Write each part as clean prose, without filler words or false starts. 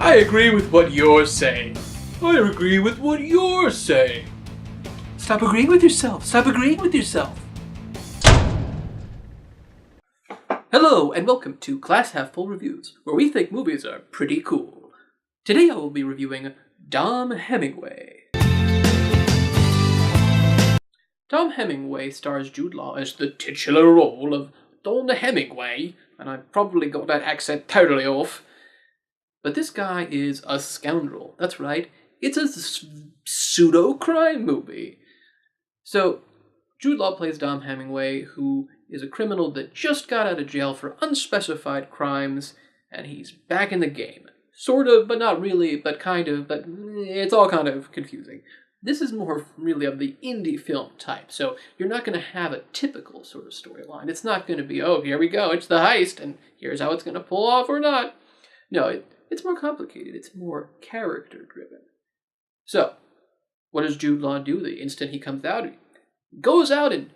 I agree with what you're saying. I agree with what you're saying. Stop agreeing with yourself. Stop agreeing with yourself. Hello, and welcome to Class Half Full Reviews, where we think movies are pretty cool. Today I will be reviewing Dom Hemingway. Dom Hemingway stars Jude Law as the titular role of Dom Hemingway, and I probably got that accent totally off. But this guy is a scoundrel. That's right, it's a pseudo-crime movie. So, Jude Law plays Dom Hemingway, who is a criminal that just got out of jail for unspecified crimes, and he's back in the game. Sort of, but not really, but kind of, but it's all kind of confusing. This is more really of the indie film type, so you're not going to have a typical sort of storyline. It's not going to be, oh, here we go, it's the heist, and here's how it's going to pull off or not. No, it's more complicated. It's more character-driven. So, what does Jude Law do the instant he comes out? He goes out and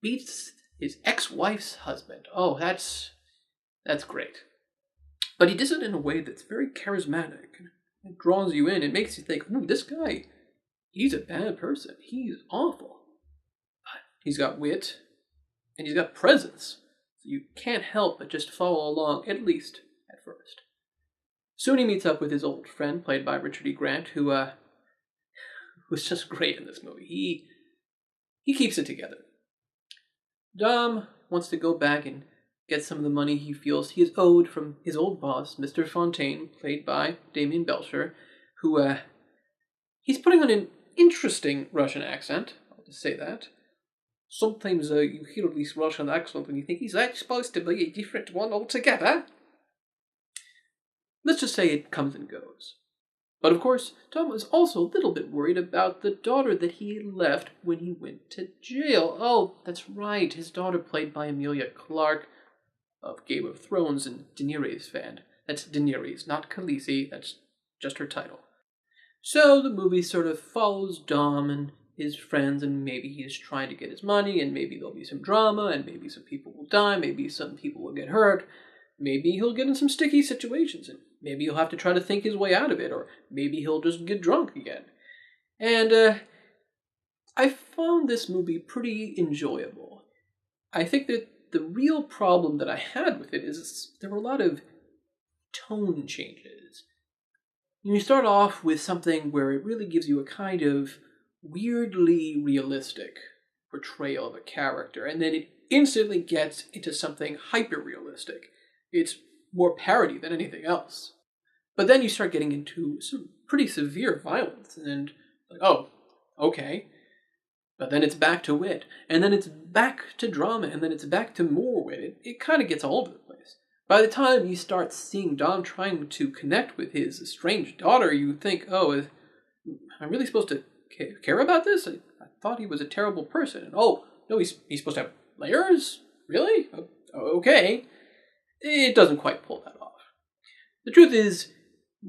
beats his ex-wife's husband. Oh, that's great. But he does it in a way that's very charismatic. It draws you in. It makes you think, ooh, this guy, he's a bad person. He's awful. But he's got wit, and he's got presence. So you can't help but just follow along, at least at first. Soon he meets up with his old friend, played by Richard E. Grant, who was just great in this movie. He keeps it together. Dom wants to go back and get some of the money he feels he is owed from his old boss, Mr. Fontaine, played by Demian Bichir, who, he's putting on an interesting Russian accent. I'll just say that. Sometimes you hear this Russian accent and you think, is that supposed to be a different one altogether? Let's just say it comes and goes. But of course, Tom was also a little bit worried about the daughter that he left when he went to jail. Oh, that's right, his daughter played by Emilia, Clarke of Game of Thrones and Daenerys fan. That's Daenerys, not Khaleesi, that's just her title. So the movie sort of follows Dom and his friends, and maybe he's trying to get his money, and maybe there'll be some drama, and maybe some people will die, maybe some people will get hurt, maybe he'll get in some sticky situations, and maybe he'll have to try to think his way out of it, or maybe he'll just get drunk again. And I found this movie pretty enjoyable. I think that the real problem that I had with it is there were a lot of tone changes. You start off with something where it really gives you a kind of weirdly realistic portrayal of a character, and then it instantly gets into something hyper-realistic. It's more parody than anything else. But then you start getting into some pretty severe violence, and like, oh, okay. But then it's back to wit, and then it's back to drama, and then it's back to more wit. It kind of gets all over the place. By the time you start seeing Dom trying to connect with his estranged daughter, you think, oh, am I really supposed to care about this? I thought he was a terrible person. And oh, no, he's supposed to have layers? Really? Okay. It doesn't quite pull that off. The truth is,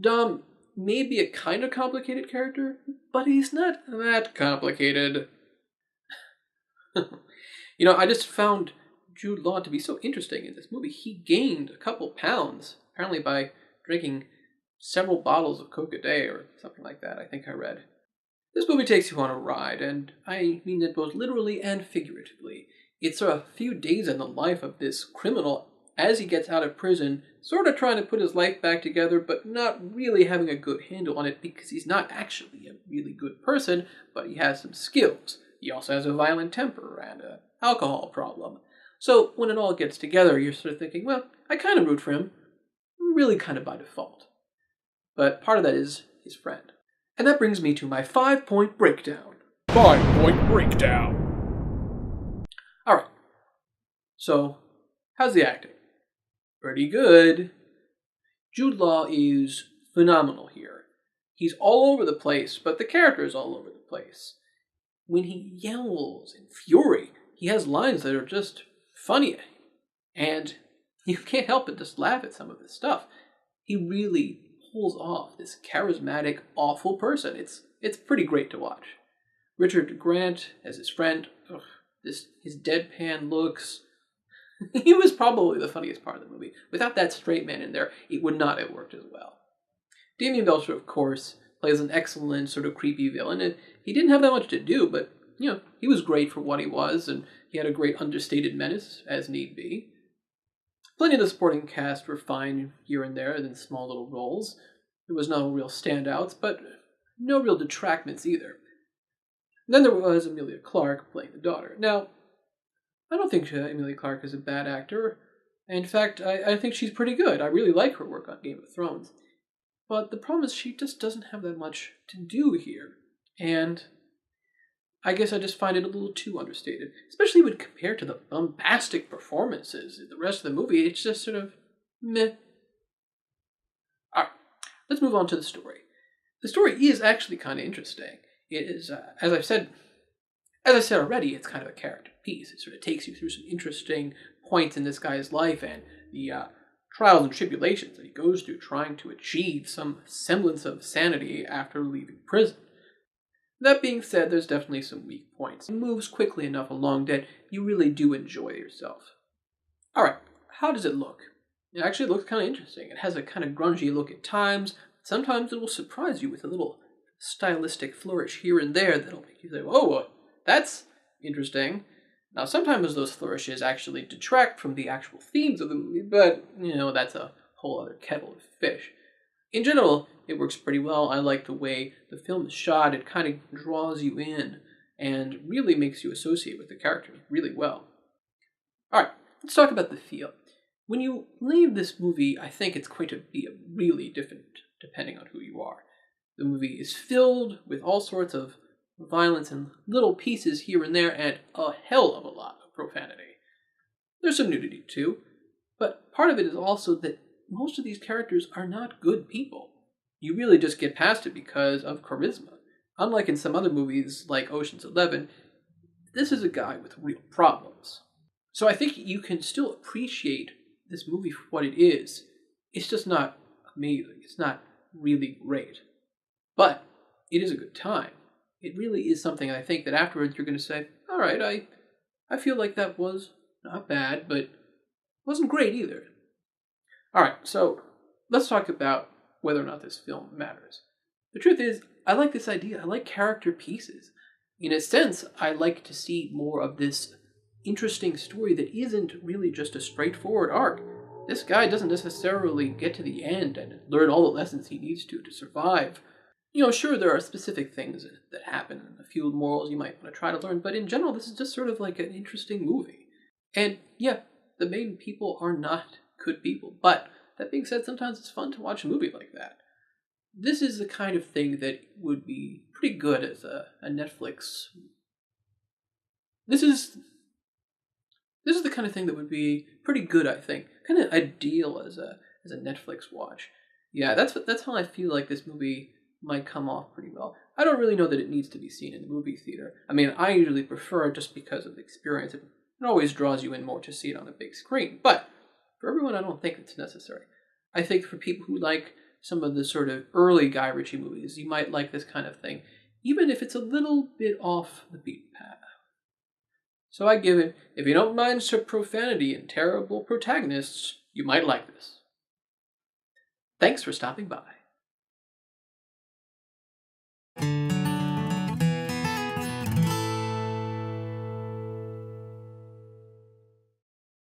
Dom may be a kind of complicated character, but he's not that complicated. I just found Jude Law to be so interesting in this movie. He gained a couple pounds, apparently by drinking several bottles of Coke a day or something like that, I think I read. This movie takes you on a ride, and I mean it both literally and figuratively. It's a few days in the life of this criminal as he gets out of prison, sort of trying to put his life back together, but not really having a good handle on it because he's not actually a really good person, but he has some skills. He also has a violent temper and an alcohol problem. So when it all gets together, you're sort of thinking, well, I kind of root for him, really kind of by default. But part of that is his friend. And that brings me to my 5-point breakdown. 5-point breakdown. Alright. So, how's the acting? Pretty good. Jude Law is phenomenal here. He's all over the place, but the character is all over the place. When he yells in fury, he has lines that are just funny. And you can't help but just laugh at some of this stuff. He really pulls off this charismatic, awful person. It's pretty great to watch. Richard Grant as his friend, his deadpan looks. He was probably the funniest part of the movie. Without that straight man in there, it would not have worked as well. Damian Belcher, of course, plays an excellent sort of creepy villain, and he didn't have that much to do, but, he was great for what he was, and he had a great understated menace, as need be. Plenty of the supporting cast were fine here and there in small little roles. There was no real standouts, but no real detractments either. Then there was Emilia Clarke playing the daughter. Now, I don't think Emilia Clarke is a bad actor. In fact, I think she's pretty good. I really like her work on Game of Thrones. But the problem is she just doesn't have that much to do here. And I guess I just find it a little too understated. Especially when compared to the bombastic performances in the rest of the movie. It's just sort of meh. Alright, let's move on to the story. The story is actually kind of interesting. It is, as I said already, it's kind of a character piece. It sort of takes you through some interesting points in this guy's life and the trials and tribulations that he goes through trying to achieve some semblance of sanity after leaving prison. That being said, there's definitely some weak points. It moves quickly enough along that you really do enjoy yourself. Alright, how does it look? It actually looks kind of interesting. It has a kind of grungy look at times. Sometimes it will surprise you with a little stylistic flourish here and there that'll make you say, "Whoa, that's interesting." Now, sometimes those flourishes actually detract from the actual themes of the movie, but, that's a whole other kettle of fish. In general, it works pretty well. I like the way the film is shot. It kind of draws you in and really makes you associate with the characters really well. Alright, let's talk about the feel. When you leave this movie, I think it's going to be really different depending on who you are. The movie is filled with all sorts of violence and little pieces here and there, and a hell of a lot of profanity. There's some nudity too, but part of it is also that most of these characters are not good people. You really just get past it because of charisma. Unlike in some other movies like Ocean's 11, this is a guy with real problems. So I think you can still appreciate this movie for what it is. It's just not amazing. It's not really great. But it is a good time. It really is something I think that afterwards you're going to say, alright, I feel like that was not bad, but wasn't great either. Alright, so let's talk about whether or not this film matters. The truth is, I like this idea. I like character pieces. In a sense, I like to see more of this interesting story that isn't really just a straightforward arc. This guy doesn't necessarily get to the end and learn all the lessons he needs to survive. Sure, there are specific things that happen and a few morals you might want to try to learn, but in general, this is just sort of like an interesting movie. And yeah, the main people are not good people, but that being said, sometimes it's fun to watch a movie like that. This is the kind of thing that would be pretty good as a Netflix. This is the kind of thing that would be pretty good, I think. Kind of ideal as a Netflix watch. Yeah, that's how I feel like this movie might come off pretty well. I don't really know that it needs to be seen in the movie theater. I mean, I usually prefer it just because of the experience. It always draws you in more to see it on a big screen. But for everyone, I don't think it's necessary. I think for people who like some of the sort of early Guy Ritchie movies, you might like this kind of thing, even if it's a little bit off the beaten path. So I give it, if you don't mind some profanity and terrible protagonists, you might like this. Thanks for stopping by.